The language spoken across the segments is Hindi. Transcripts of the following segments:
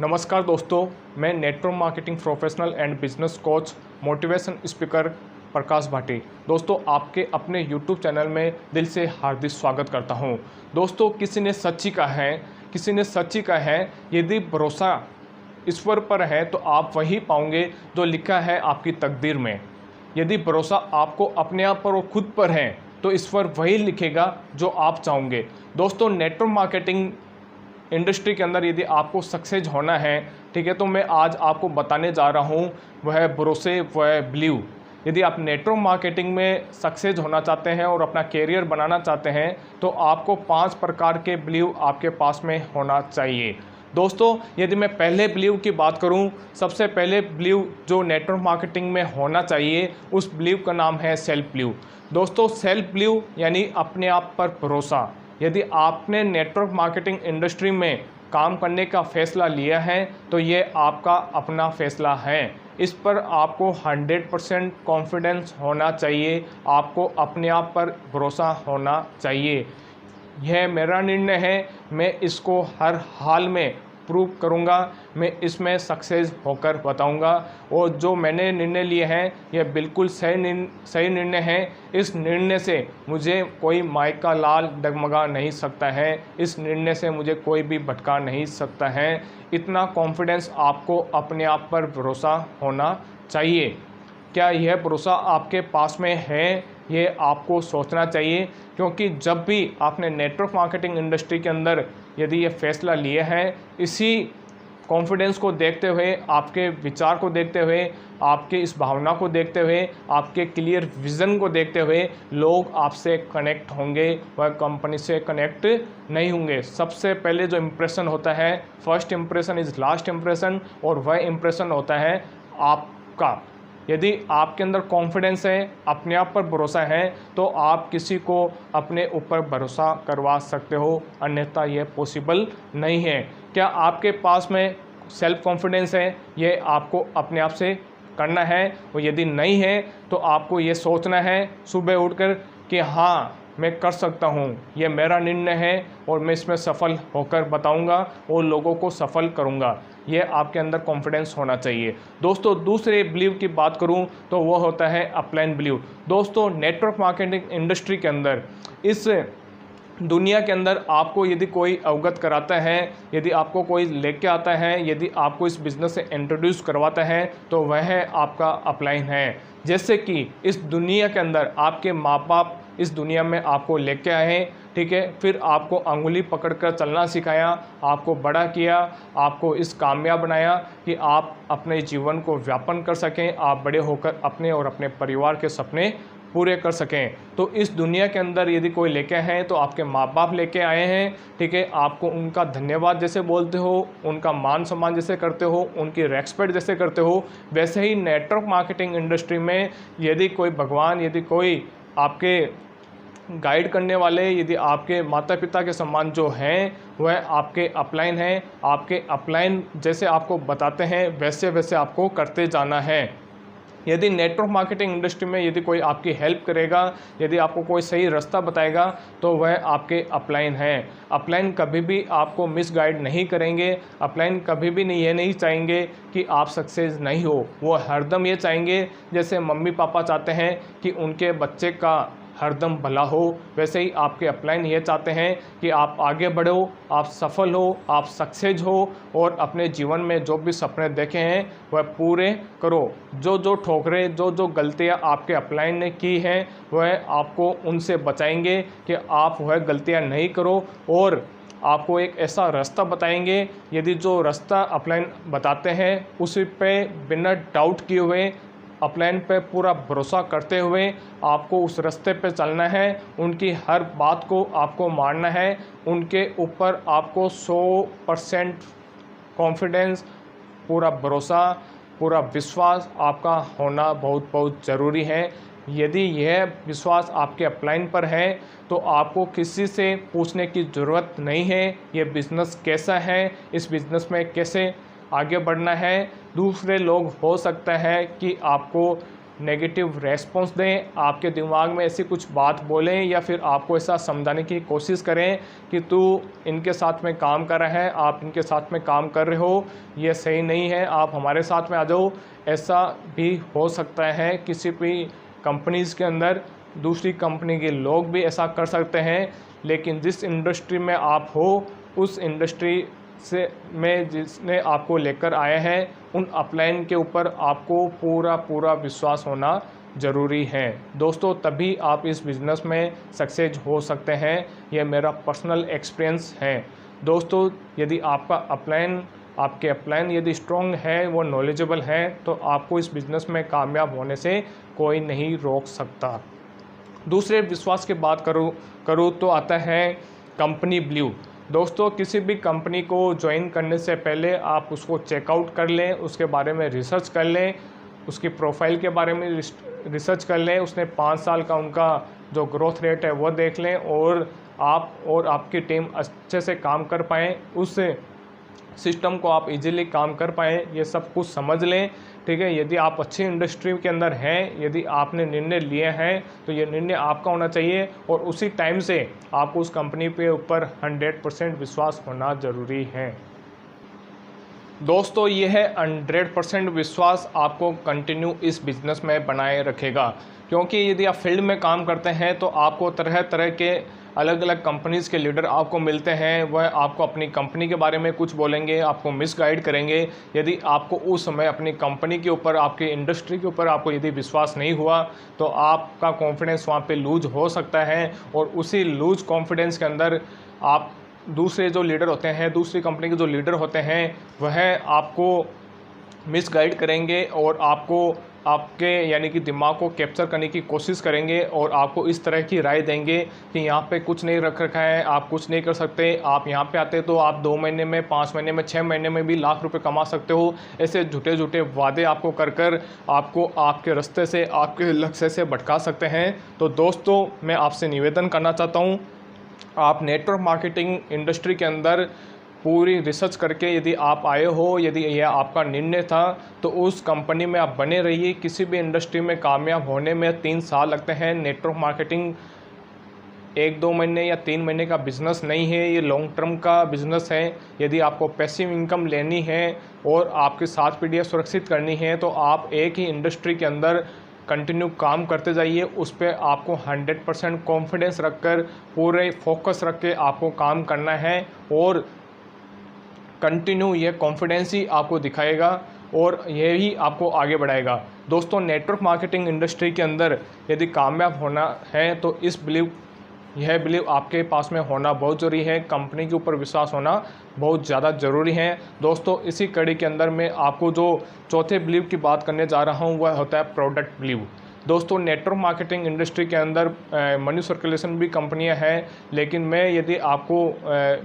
नमस्कार दोस्तों, मैं network marketing professional and business coach motivation speaker Prakash Bhati दोस्तों आपके अपने YouTube चैनल में दिल से हार्दिक स्वागत करता हूं। दोस्तों किसी ने सच ही कहा है यदि भरोसा ईश्वर पर है तो आप वही पाओगे जो लिखा है आपकी तकदीर में। यदि भरोसा आपको अपने आप पर और खुद पर है तो ईश्वर वही लिखेगा जो आप चाहोगे। दोस्तों नेटवर्क मार्केटिंग इंडस्ट्री के अंदर यदि आपको सक्सेस होना है, ठीक है, तो मैं आज आपको बताने जा रहा हूँ वह भरोसे, वह बिलीव। यदि आप नेटवर्क मार्केटिंग में सक्सेस होना चाहते हैं और अपना कैरियर बनाना चाहते हैं तो आपको 5 प्रकार के बिलीव आपके पास में होना चाहिए। दोस्तों यदि मैं पहले बिलीव की बात करूं, सबसे पहले बिलीव जो नेटवर्क मार्केटिंग में होना चाहिए उस बिलीव का नाम है सेल्फ बिलीव। दोस्तों सेल्फ बिलीव यानी अपने आप पर भरोसा। यदि आपने नेटवर्क मार्केटिंग इंडस्ट्री में काम करने का फ़ैसला लिया है तो ये आपका अपना फ़ैसला है। इस पर आपको 100% कॉन्फिडेंस होना चाहिए, आपको अपने आप पर भरोसा होना चाहिए। यह मेरा निर्णय है, मैं इसको हर हाल में प्रूव करूंगा, मैं इसमें सक्सेस होकर बताऊंगा। और जो मैंने निर्णय लिए हैं यह बिल्कुल सही निर्णय है। इस निर्णय से मुझे कोई माई का लाल डगमगा नहीं सकता है, इस निर्णय से मुझे कोई भी भटका नहीं सकता है। इतना कॉन्फिडेंस आपको अपने आप पर भरोसा होना चाहिए। क्या यह भरोसा आपके पास में है, ये आपको सोचना चाहिए। क्योंकि जब भी आपने नेटवर्क मार्केटिंग इंडस्ट्री के अंदर यदि ये फैसला लिया है, इसी कॉन्फिडेंस को देखते हुए, आपके विचार को देखते हुए, आपके इस भावना को देखते हुए, आपके क्लियर विज़न को देखते हुए लोग आपसे कनेक्ट होंगे, वह कंपनी से कनेक्ट नहीं होंगे। सबसे पहले जो इम्प्रेशन होता है, first impression is last impression, और वह इम्प्रेशन होता है आपका। यदि आपके अंदर कॉन्फिडेंस है, अपने आप पर भरोसा है, तो आप किसी को अपने ऊपर भरोसा करवा सकते हो, अन्यथा यह पॉसिबल नहीं है। क्या आपके पास में सेल्फ कॉन्फिडेंस है, ये आपको अपने आप से करना है। और यदि नहीं है तो आपको ये सोचना है सुबह उठकर कि हाँ मैं कर सकता हूँ, ये मेरा निर्णय है और मैं इसमें सफल होकर बताऊँगा और लोगों को सफल करूँगा। ये आपके अंदर कॉन्फिडेंस होना चाहिए। दोस्तों दूसरे बिलीव की बात करूँ तो वो होता है अपलाइन बिलीव। दोस्तों नेटवर्क मार्केटिंग इंडस्ट्री के अंदर, इस दुनिया के अंदर आपको यदि कोई अवगत कराता है, यदि आपको कोई लेके आता है, यदि आपको इस बिज़नेस से इंट्रोड्यूस करवाता है तो वह आपका अपलाइन है। जैसे कि इस दुनिया के अंदर आपके माँ बाप इस दुनिया में आपको लेके आए, ठीक है, फिर आपको अंगुली पकड़कर चलना सिखाया, आपको बड़ा किया, आपको इस कामयाब बनाया कि आप अपने जीवन को व्यापन कर सकें, आप बड़े होकर अपने और अपने परिवार के सपने पूरे कर सकें। तो इस दुनिया के अंदर यदि कोई लेके हैं तो आपके माँ बाप लेके आए हैं, ठीक है, आपको उनका धन्यवाद जैसे बोलते हो, उनका मान सम्मान जैसे करते हो, उनकी रेस्पेक्ट जैसे करते हो, वैसे ही नेटवर्क मार्केटिंग इंडस्ट्री में यदि कोई भगवान, यदि कोई आपके गाइड करने वाले, यदि आपके माता पिता के सम्मान जो हैं वह आपके अपलाइन हैं, आपके अपलाइन जैसे आपको बताते हैं वैसे वैसे आपको करते जाना है। यदि नेटवर्क मार्केटिंग इंडस्ट्री में यदि कोई आपकी हेल्प करेगा, यदि आपको कोई सही रास्ता बताएगा तो वह आपके अपलाइन हैं। अपलाइन कभी भी आपको मिसगाइड नहीं करेंगे, अपलाइन कभी भी ये नहीं चाहेंगे कि आप सक्सेस नहीं हो। वो हरदम ये चाहेंगे, जैसे मम्मी पापा चाहते हैं कि उनके बच्चे का हरदम भला हो, वैसे ही आपके अपलाइन ये चाहते हैं कि आप आगे बढ़ो, आप सफल हो, आप सक्सेस हो और अपने जीवन में जो भी सपने देखे हैं वह पूरे करो। जो जो ठोकरें, जो जो गलतियां आपके अपलाइन ने की हैं वह आपको उनसे बचाएंगे कि आप वह गलतियां नहीं करो, और आपको एक ऐसा रास्ता बताएंगे, यदि जो रास्ता अपलाइन बताते हैं उसी पे बिना डाउट किए हुए, अपलाइन पे पूरा भरोसा करते हुए आपको उस रास्ते पे चलना है। उनकी हर बात को आपको मानना है, उनके ऊपर आपको 100% कॉन्फिडेंस, पूरा भरोसा, पूरा विश्वास आपका होना बहुत बहुत ज़रूरी है। यदि यह विश्वास आपके अपलाइन पर है तो आपको किसी से पूछने की ज़रूरत नहीं है ये बिज़नेस कैसा है, इस बिज़नेस में कैसे आगे बढ़ना है। दूसरे लोग हो सकता है कि आपको नेगेटिव रेस्पॉन्स दें, आपके दिमाग में ऐसी कुछ बात बोलें या फिर आपको ऐसा समझाने की कोशिश करें कि तू इनके साथ में काम कर रहा है, आप इनके साथ में काम कर रहे हो, ये सही नहीं है, आप हमारे साथ में आ जाओ। ऐसा भी हो सकता है किसी भी कंपनीज़ के अंदर, दूसरी कंपनी के लोग भी ऐसा कर सकते हैं, लेकिन जिस इंडस्ट्री में आप हो उस इंडस्ट्री से में जिसने आपको लेकर आए हैं उन अपलाइन के ऊपर आपको पूरा विश्वास होना ज़रूरी है दोस्तों, तभी आप इस बिज़नेस में सक्सेस हो सकते हैं। यह मेरा पर्सनल एक्सपीरियंस है दोस्तों। यदि आपके अपलाइन यदि स्ट्रॉन्ग है, वो नॉलेजेबल है, तो आपको इस बिज़नेस में कामयाब होने से कोई नहीं रोक सकता। दूसरे विश्वास की बात करूँ तो आता है कंपनी ब्लू। दोस्तों, किसी भी कंपनी को ज्वाइन करने से पहले आप उसको चेकआउट कर लें, उसके बारे में रिसर्च कर लें, उसकी प्रोफाइल के बारे में रिसर्च कर लें, उसने 5 साल का उनका जो ग्रोथ रेट है वो देख लें, और आप और आपकी टीम अच्छे से काम कर पाएँ, उस सिस्टम को आप इजीली काम कर पाएँ, ये सब कुछ समझ लें। ठीक है, यदि आप अच्छी इंडस्ट्री के अंदर हैं, यदि आपने निर्णय लिए हैं, तो ये निर्णय आपका होना चाहिए और उसी टाइम से आपको उस कंपनी पे ऊपर 100% विश्वास होना ज़रूरी है दोस्तों। ये है 100% विश्वास आपको कंटिन्यू इस बिज़नेस में बनाए रखेगा, क्योंकि यदि आप फील्ड में काम करते हैं तो आपको तरह तरह के अलग अलग कंपनीज़ के लीडर आपको मिलते हैं, वह आपको अपनी कंपनी के बारे में कुछ बोलेंगे, आपको मिसगाइड करेंगे। यदि आपको उस समय अपनी कंपनी के ऊपर, आपकी इंडस्ट्री के ऊपर आपको यदि विश्वास नहीं हुआ, तो आपका कॉन्फिडेंस वहाँ पे लूज हो सकता है, और उसी लूज कॉन्फिडेंस के अंदर आप दूसरे जो लीडर होते हैं, दूसरी कंपनी के जो लीडर होते हैं, वह आपको मिसगाइड करेंगे और आपके यानी कि दिमाग को कैप्चर करने की कोशिश करेंगे और आपको इस तरह की राय देंगे कि यहाँ पे कुछ नहीं रख रखा है, आप कुछ नहीं कर सकते, आप यहाँ पे आते तो आप 2 महीने में, 5 महीने में, 6 महीने में भी लाख रुपए कमा सकते हो। ऐसे झूठे झूठे वादे आपको कर आपको आपके रास्ते से, आपके लक्ष्य से भटका सकते हैं। तो दोस्तों, मैं आपसे निवेदन करना चाहता हूँ, आप नेटवर्क मार्केटिंग इंडस्ट्री के अंदर पूरी रिसर्च करके यदि आप आए हो, यदि यह आपका निर्णय था, तो उस कंपनी में आप बने रहिए। किसी भी इंडस्ट्री में कामयाब होने में 3 साल लगते हैं। नेटवर्क मार्केटिंग 1-2 महीने या 3 महीने का बिज़नेस नहीं है, ये लॉन्ग टर्म का बिज़नेस है। यदि आपको पैसिव इनकम लेनी है और आपकी 7 पीढ़ियाँ सुरक्षित करनी है, तो आप एक ही इंडस्ट्री के अंदर कंटिन्यू काम करते जाइए। उस पर आपको 100% कॉन्फिडेंस रखकर, पूरे फोकस रख के आपको काम करना है, और कंटिन्यू ये कॉन्फिडेंस ही आपको दिखाएगा और यही आपको आगे बढ़ाएगा। दोस्तों, नेटवर्क मार्केटिंग इंडस्ट्री के अंदर यदि कामयाब होना है तो यह बिलीव आपके पास में होना बहुत ज़रूरी है। कंपनी के ऊपर विश्वास होना बहुत ज़्यादा ज़रूरी है। दोस्तों, इसी कड़ी के अंदर मैं आपको जो चौथे बिलीव की बात करने जा रहा हूँ वह होता है प्रोडक्ट बिलीव। दोस्तों, नेटवर्क मार्केटिंग इंडस्ट्री के अंदर मनी सर्कुलेशन भी कंपनियां हैं, लेकिन मैं यदि आपको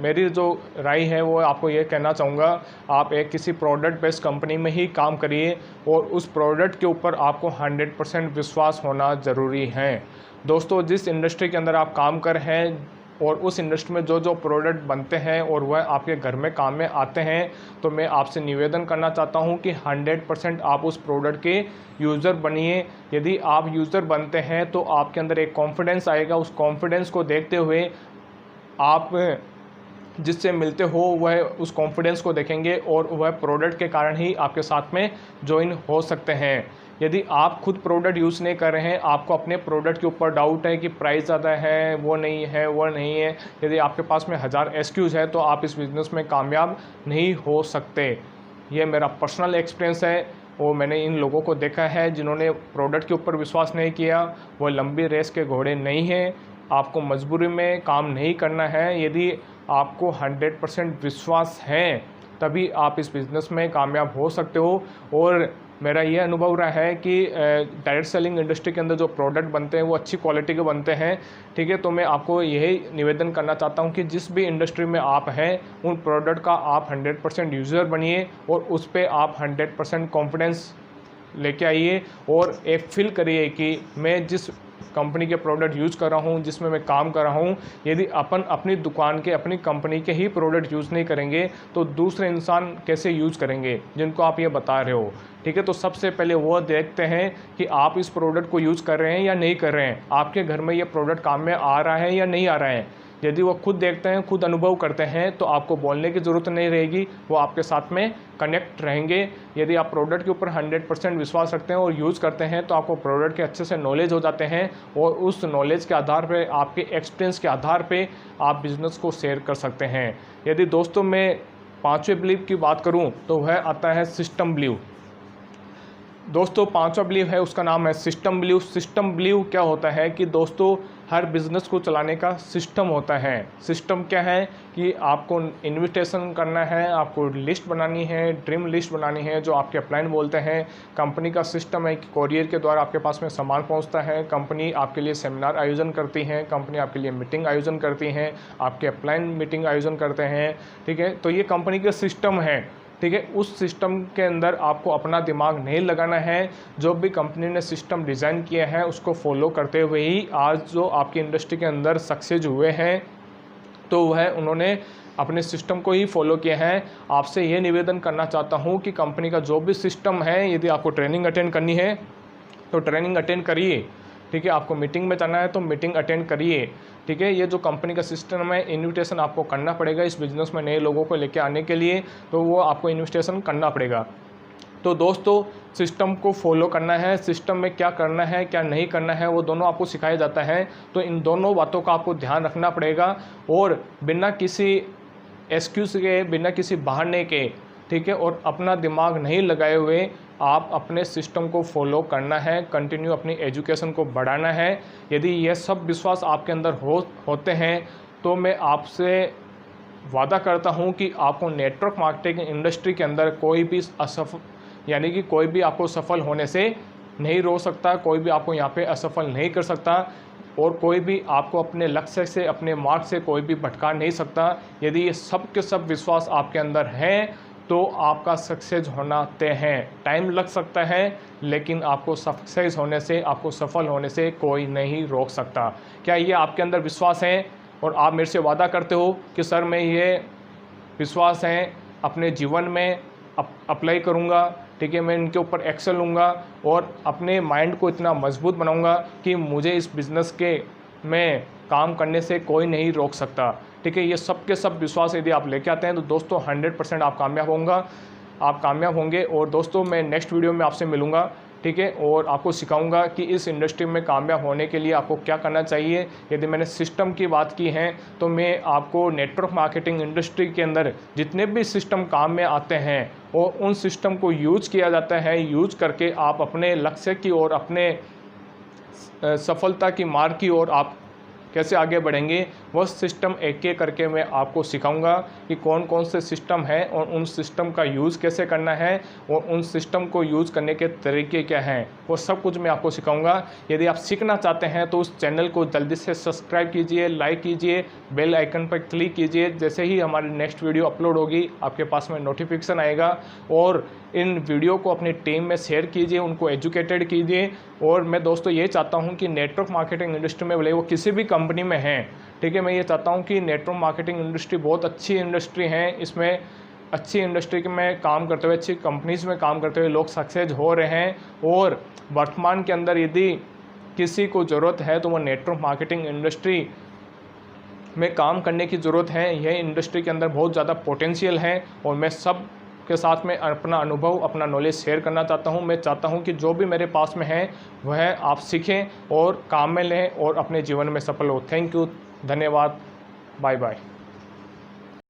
मेरी जो राय है वो आपको ये कहना चाहूँगा, आप एक किसी प्रोडक्ट बेस्ड कंपनी में ही काम करिए और उस प्रोडक्ट के ऊपर आपको 100% विश्वास होना ज़रूरी है। दोस्तों, जिस इंडस्ट्री के अंदर आप काम कर रहे हैं और उस इंडस्ट्री में जो प्रोडक्ट बनते हैं और वह आपके घर में काम में आते हैं, तो मैं आपसे निवेदन करना चाहता हूं कि 100% आप उस प्रोडक्ट के यूज़र बनिए। यदि आप यूज़र बनते हैं तो आपके अंदर एक कॉन्फिडेंस आएगा। उस कॉन्फिडेंस को देखते हुए आप जिससे मिलते हो वह उस कॉन्फिडेंस को देखेंगे और वह प्रोडक्ट के कारण ही आपके साथ में ज्वाइन हो सकते हैं। यदि आप खुद प्रोडक्ट यूज़ नहीं कर रहे हैं, आपको अपने प्रोडक्ट के ऊपर डाउट है कि प्राइस ज़्यादा है, वो नहीं है, यदि आपके पास में 1000 एक्सक्यूज़ है, तो आप इस बिज़नेस में कामयाब नहीं हो सकते। ये मेरा पर्सनल एक्सपीरियंस है और मैंने इन लोगों को देखा है जिन्होंने प्रोडक्ट के ऊपर विश्वास नहीं किया। वो लंबी रेस के घोड़े नहीं हैं। आपको मजबूरी में काम नहीं करना है। यदि आपको 100% विश्वास है तभी आप इस बिज़नेस में कामयाब हो सकते हो। और मेरा ये अनुभव रहा है कि डायरेक्ट सेलिंग इंडस्ट्री के अंदर जो प्रोडक्ट बनते हैं वो अच्छी क्वालिटी के बनते हैं। ठीक है, तो मैं आपको यही निवेदन करना चाहता हूँ कि जिस भी इंडस्ट्री में आप हैं उन प्रोडक्ट का आप 100% यूज़र बनिए और उस पर आप 100% कॉन्फिडेंस लेके आइए और एक फील करिए कि मैं जिस कंपनी के प्रोडक्ट यूज़ कर रहा हूँ, जिसमें मैं काम कर रहा हूँ, यदि अपन अपनी दुकान के, अपनी कंपनी के ही प्रोडक्ट यूज़ नहीं करेंगे तो दूसरे इंसान कैसे यूज़ करेंगे जिनको आप ये बता रहे हो। ठीक है, तो सबसे पहले वो देखते हैं कि आप इस प्रोडक्ट को यूज़ कर रहे हैं या नहीं कर रहे हैं, आपके घर में ये प्रोडक्ट काम में आ रहा है या नहीं आ रहा है। यदि वो खुद देखते हैं, खुद अनुभव करते हैं, तो आपको बोलने की ज़रूरत नहीं रहेगी, वो आपके साथ में कनेक्ट रहेंगे। यदि आप प्रोडक्ट के ऊपर 100% विश्वास रखते हैं और यूज़ करते हैं तो आपको प्रोडक्ट के अच्छे से नॉलेज हो जाते हैं और उस नॉलेज के आधार पे, आपके एक्सपीरियंस के आधार पे आप बिज़नेस को शेयर कर सकते हैं। यदि दोस्तों मैं 5वें बिलीव की बात करूँ तो वह आता है सिस्टम बिलीव। दोस्तों 5वां बिलीव है, उसका नाम है सिस्टम बिलीव। सिस्टम बिलीव क्या होता है कि दोस्तों हर बिज़नेस को चलाने का सिस्टम होता है। सिस्टम क्या है कि आपको इन्विटेशन करना है, आपको लिस्ट बनानी है, ड्रीम लिस्ट बनानी है जो आपके अपलाइन बोलते हैं। कंपनी का सिस्टम है कि कोरियर के द्वारा आपके पास में सामान पहुंचता है, कंपनी आपके लिए सेमिनार आयोजन करती है, कंपनी आपके लिए मीटिंग आयोजन करती है, आपके अपलाइन मीटिंग आयोजन करते हैं। ठीक है, तो ये कंपनी का सिस्टम है। ठीक है, उस सिस्टम के अंदर आपको अपना दिमाग नहीं लगाना है। जो भी कंपनी ने सिस्टम डिज़ाइन किया है उसको फॉलो करते हुए ही आज जो आपकी इंडस्ट्री के अंदर सक्सेस हुए हैं, तो वह उन्होंने अपने सिस्टम को ही फॉलो किया है। आपसे ये निवेदन करना चाहता हूँ कि कंपनी का जो भी सिस्टम है, यदि आपको ट्रेनिंग अटेंड करनी है तो ट्रेनिंग अटेंड करिए। ठीक है, आपको मीटिंग में जाना है तो मीटिंग अटेंड करिए। ठीक है, ये जो कंपनी का सिस्टम है, इन्विटेशन आपको करना पड़ेगा इस बिज़नेस में नए लोगों को लेके आने के लिए, तो वो आपको इन्विटेशन करना पड़ेगा। तो दोस्तों सिस्टम को फॉलो करना है, सिस्टम में क्या करना है क्या नहीं करना है वो दोनों आपको सिखाया जाता है। तो इन दोनों बातों का आपको ध्यान रखना पड़ेगा और बिना किसी एक्सक्यूज़ के, बिना किसी बहाने के, ठीक है, और अपना दिमाग नहीं लगाए हुए आप अपने सिस्टम को फॉलो करना है, कंटिन्यू अपनी एजुकेशन को बढ़ाना है। यदि ये सब विश्वास आपके अंदर होते हैं तो मैं आपसे वादा करता हूं कि आपको नेटवर्क मार्केटिंग इंडस्ट्री के अंदर कोई भी यानी कि कोई भी आपको सफल होने से नहीं रोक सकता, कोई भी आपको यहाँ पे असफल नहीं कर सकता और कोई भी आपको अपने लक्ष्य से, अपने मार्ग से कोई भी भटका नहीं सकता। यदि ये सब के सब विश्वास आपके अंदर हैं तो आपका सक्सेस होना तय है। टाइम लग सकता है लेकिन आपको सक्सेस होने से, आपको सफल होने से कोई नहीं रोक सकता। क्या ये आपके अंदर विश्वास है और आप मेरे से वादा करते हो कि सर मैं ये विश्वास है अपने जीवन में अप्लाई करूँगा, ठीक है, मैं इनके ऊपर एक्शन लूँगा और अपने माइंड को इतना मजबूत बनाऊँगा कि मुझे इस बिज़नेस के में काम करने से कोई नहीं रोक सकता। ठीक है, ये सब के सब विश्वास यदि आप लेके आते हैं तो दोस्तों 100% आप कामयाब होंगे। और दोस्तों मैं नेक्स्ट वीडियो में आपसे मिलूँगा, ठीक है, और आपको सिखाऊंगा कि इस इंडस्ट्री में कामयाब होने के लिए आपको क्या करना चाहिए। यदि मैंने सिस्टम की बात की है तो मैं आपको नेटवर्क मार्केटिंग इंडस्ट्री के अंदर जितने भी सिस्टम काम में आते हैं और उन सिस्टम को यूज किया जाता है, यूज करके आप अपने लक्ष्य की ओर, अपने सफलता की मार्ग की ओर आप कैसे आगे बढ़ेंगे, वह सिस्टम एक एक करके मैं आपको सिखाऊंगा कि कौन कौन से सिस्टम है और उन सिस्टम का यूज़ कैसे करना है और उन सिस्टम को यूज़ करने के तरीके क्या हैं, वो सब कुछ मैं आपको सिखाऊंगा। यदि आप सीखना चाहते हैं तो उस चैनल को जल्दी से सब्सक्राइब कीजिए, लाइक कीजिए, बेल आइकन पर क्लिक कीजिए। जैसे ही हमारी नेक्स्ट वीडियो अपलोड होगी आपके पास में नोटिफिकेशन आएगा। और इन वीडियो को अपनी टीम में शेयर कीजिए, उनको एजुकेटेड कीजिए। और मैं दोस्तों ये चाहता हूँ कि नेटवर्क मार्केटिंग इंडस्ट्री में, भले वो किसी भी कंपनी में हैं, ठीक है, मैं ये चाहता हूँ कि नेटवर्क मार्केटिंग इंडस्ट्री बहुत अच्छी इंडस्ट्री है, इसमें अच्छी इंडस्ट्री में काम करते हुए, अच्छी कंपनीज में काम करते हुए लोग सक्सेस हो रहे हैं। और वर्तमान के अंदर यदि किसी को ज़रूरत है तो वो नेटवर्क मार्केटिंग इंडस्ट्री में काम करने की ज़रूरत है। यह इंडस्ट्री के अंदर बहुत ज़्यादा पोटेंशियल है और मैं सब के साथ में अपना अनुभव, अपना नॉलेज शेयर करना चाहता हूं। मैं चाहता हूं कि जो भी मेरे पास में है वह आप सीखें और काम में लें और अपने जीवन में सफल हो। थैंक यू, धन्यवाद, बाय बाय।